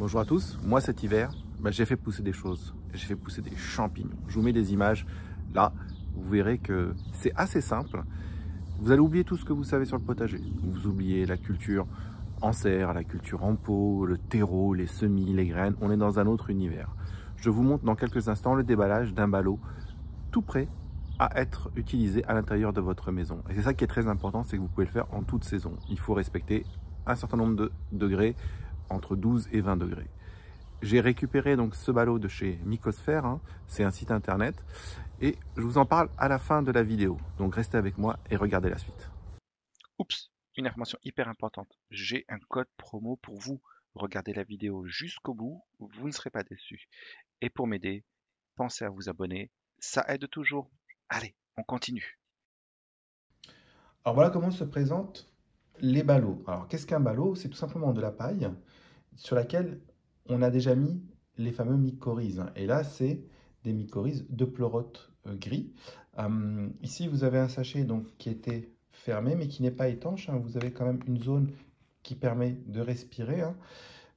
Bonjour à tous, moi cet hiver, j'ai fait pousser des choses, j'ai fait pousser des champignons. Je vous mets des images, là, vous verrez que c'est assez simple. Vous allez oublier tout ce que vous savez sur le potager. Vous oubliez la culture en serre, la culture en pot, le terreau, les semis, les graines. On est dans un autre univers. Je vous montre dans quelques instants le déballage d'un ballot tout prêt à être utilisé à l'intérieur de votre maison. Et c'est ça qui est très important, c'est que vous pouvez le faire en toute saison. Il faut respecter un certain nombre de degrés, entre 12 et 20 degrés. J'ai récupéré donc ce ballot de chez Mycosphere, hein, c'est un site internet, et je vous en parle à la fin de la vidéo. Donc restez avec moi et regardez la suite. Oups, une information hyper importante. J'ai un code promo pour vous. Regardez la vidéo jusqu'au bout, vous ne serez pas déçus. Et pour m'aider, pensez à vous abonner, ça aide toujours. Allez, on continue. Alors voilà comment se présentent les ballots. Alors qu'est-ce qu'un ballot? C'est tout simplement de la paille sur laquelle on a déjà mis les fameux mycorhizes. Et là, c'est des mycorhizes de pleurote gris. Ici, vous avez un sachet donc, qui était fermé, mais qui n'est pas étanche, hein. Vous avez quand même une zone qui permet de respirer, hein.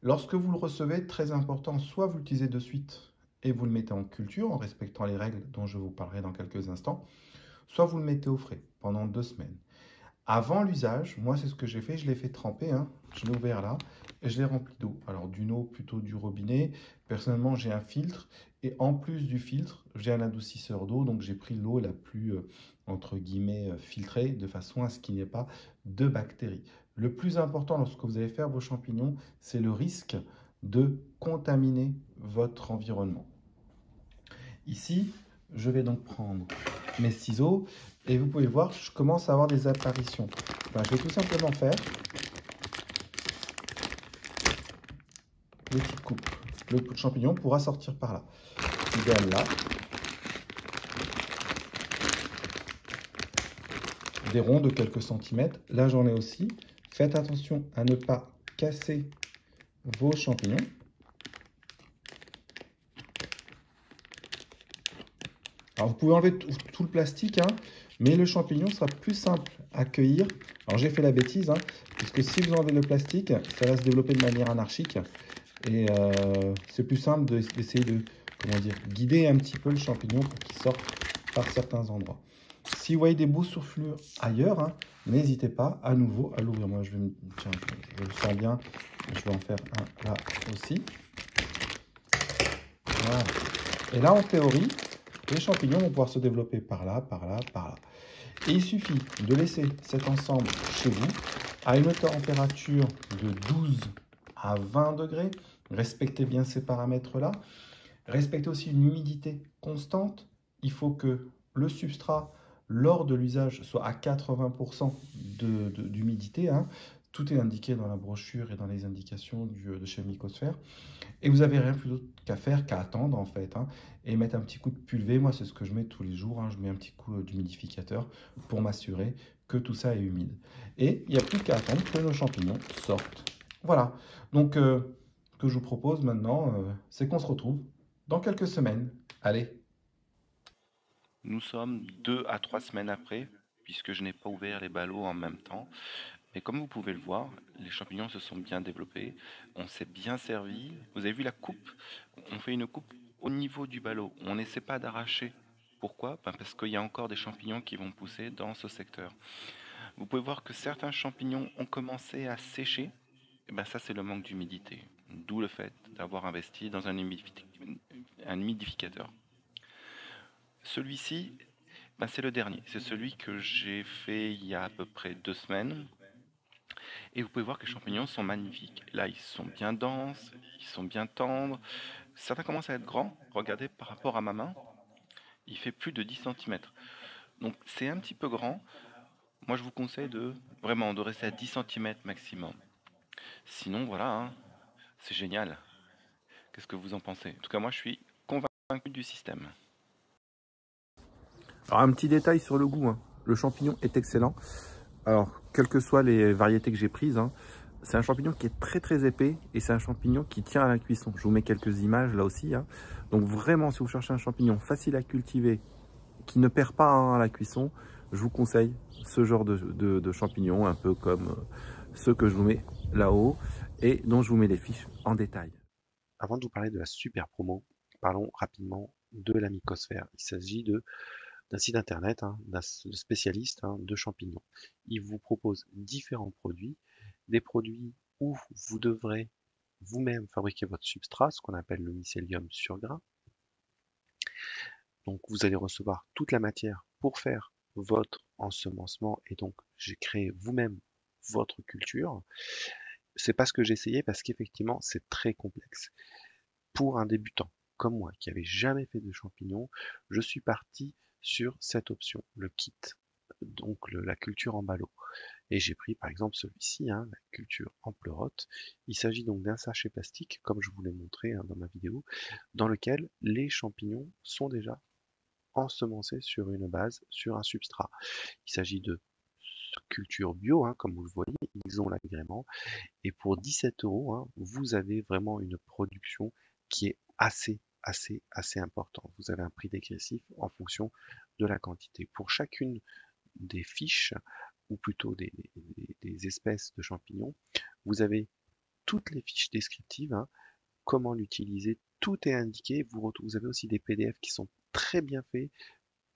Lorsque vous le recevez, très important, soit vous l'utilisez de suite et vous le mettez en culture en respectant les règles dont je vous parlerai dans quelques instants, soit vous le mettez au frais pendant 2 semaines. Avant l'usage, moi c'est ce que j'ai fait, je l'ai fait tremper, hein. Je l'ai ouvert là et je l'ai rempli d'eau. Alors d'une eau plutôt du robinet, personnellement j'ai un filtre et en plus du filtre, j'ai un adoucisseur d'eau, donc j'ai pris l'eau la plus entre guillemets filtrée de façon à ce qu'il n'y ait pas de bactéries. Le plus important lorsque vous allez faire vos champignons, c'est le risque de contaminer votre environnement. Ici, je vais donc prendre mes ciseaux et vous pouvez voir, je commence à avoir des apparitions. Je vais tout simplement faire une petite coupe. Le champignon pourra sortir par là. Idéal là. Des ronds de quelques centimètres. Là, j'en ai aussi. Faites attention à ne pas casser vos champignons. Alors, vous pouvez enlever tout le plastique, hein, mais le champignon sera plus simple à cueillir. Alors, j'ai fait la bêtise, hein, puisque si vous enlevez le plastique, ça va se développer de manière anarchique. Et c'est plus simple d'essayer de guider un petit peu le champignon pour qu'il sorte par certains endroits. Si vous voyez des boursouflures ailleurs, hein, n'hésitez pas à nouveau à l'ouvrir. Moi, je le sens bien. Je vais en faire un là aussi. Voilà. Et là, en théorie, les champignons vont pouvoir se développer par là, par là, par là. Et il suffit de laisser cet ensemble chez vous à une température de 12 à 20 degrés. Respectez bien ces paramètres-là. Respectez aussi une humidité constante. Il faut que le substrat, lors de l'usage, soit à 80% d'humidité, hein. Tout est indiqué dans la brochure et dans les indications de chez Mycosphere. Et vous n'avez rien plus d'autre qu'à faire, qu'à attendre en fait, hein, et mettre un petit coup de pulvé. Moi, c'est ce que je mets tous les jours, hein. Je mets un petit coup d'humidificateur pour m'assurer que tout ça est humide. Et il n'y a plus qu'à attendre que nos champignons sortent. Voilà. Donc, ce que je vous propose maintenant, c'est qu'on se retrouve dans quelques semaines. Allez. Nous sommes 2 à 3 semaines après, puisque je n'ai pas ouvert les ballots en même temps. Mais comme vous pouvez le voir, les champignons se sont bien développés, on s'est bien servi. Vous avez vu la coupe? On fait une coupe au niveau du ballot, on n'essaie pas d'arracher. Pourquoi? Parce qu'il y a encore des champignons qui vont pousser dans ce secteur. Vous pouvez voir que certains champignons ont commencé à sécher. Et ça, c'est le manque d'humidité. D'où le fait d'avoir investi dans un humidificateur. Celui-ci, c'est le dernier. C'est celui que j'ai fait il y a à peu près 2 semaines. Et vous pouvez voir que les champignons sont magnifiques. Là, ils sont bien denses, ils sont bien tendres. Certains commencent à être grands. Regardez par rapport à ma main, il fait plus de 10 cm. Donc c'est un petit peu grand. Moi, je vous conseille de rester à 10 cm maximum. Sinon, voilà, hein, c'est génial. Qu'est-ce que vous en pensez? En tout cas, moi, je suis convaincu du système. Alors un petit détail sur le goût, hein. Le champignon est excellent. Alors, quelles que soient les variétés que j'ai prises, hein, c'est un champignon qui est très très épais et c'est un champignon qui tient à la cuisson. Je vous mets quelques images là aussi, hein. Donc vraiment, si vous cherchez un champignon facile à cultiver, qui ne perd pas, hein, à la cuisson, je vous conseille ce genre de champignons, un peu comme ceux que je vous mets là-haut et dont je vous mets les fiches en détail. avant de vous parler de la super promo, parlons rapidement de la mycosphère. Il s'agit d'un site internet, d'un spécialiste de champignons. Il vous propose différents produits, des produits où vous devrez vous-même fabriquer votre substrat, ce qu'on appelle le mycélium sur grain. Donc vous allez recevoir toute la matière pour faire votre ensemencement et donc j'ai créé vous-même votre culture. C'est pas ce que j'ai essayé parce qu'effectivement c'est très complexe. Pour un débutant comme moi qui avait jamais fait de champignons, je suis parti sur cette option, le kit, donc la culture en ballot. Et j'ai pris par exemple celui-ci, la culture en pleurote. Il s'agit donc d'un sachet plastique, comme je vous l'ai montré dans ma vidéo, dans lequel les champignons sont déjà ensemencés sur une base, sur un substrat. Il s'agit de culture bio, comme vous le voyez, ils ont l'agrément. Et pour 17 €, vous avez vraiment une production qui est assez important. Vous avez un prix dégressif en fonction de la quantité. Pour chacune des fiches, ou plutôt des espèces de champignons, vous avez toutes les fiches descriptives, comment l'utiliser, tout est indiqué. Vous avez aussi des PDF qui sont très bien faits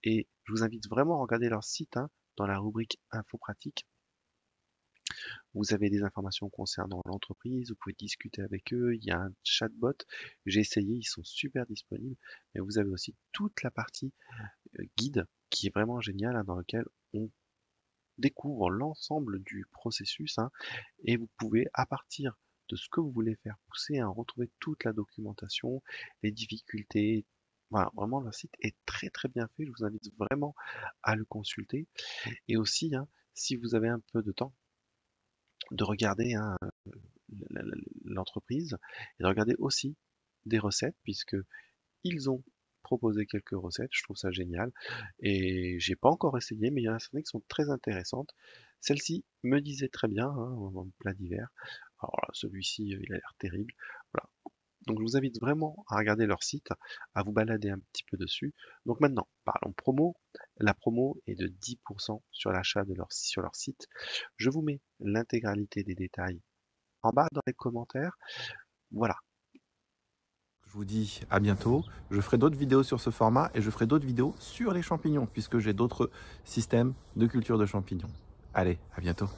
et je vous invite vraiment à regarder leur site dans la rubrique info pratique. Vous avez des informations concernant l'entreprise, vous pouvez discuter avec eux, il y a un chatbot, j'ai essayé, ils sont super disponibles, mais vous avez aussi toute la partie guide qui est vraiment géniale, dans lequel on découvre l'ensemble du processus et vous pouvez, à partir de ce que vous voulez faire pousser, retrouver toute la documentation, les difficultés. Voilà, vraiment le site est très bien fait, je vous invite vraiment à le consulter. Et aussi, si vous avez un peu de temps, de regarder l'entreprise et de regarder aussi des recettes, puisque ils ont proposé quelques recettes, je trouve ça génial. Et j'ai pas encore essayé, mais il y en a certaines qui sont très intéressantes. Celle-ci me disait très bien, en plat d'hiver. Alors là, celui-ci, il a l'air terrible. Voilà. Donc je vous invite vraiment à regarder leur site, à vous balader un petit peu dessus. Donc maintenant, parlons promo. La promo est de 10% sur l'achat sur leur site. Je vous mets l'intégralité des détails en bas dans les commentaires. Voilà. Je vous dis à bientôt. Je ferai d'autres vidéos sur ce format et je ferai d'autres vidéos sur les champignons puisque j'ai d'autres systèmes de culture de champignons. Allez, à bientôt.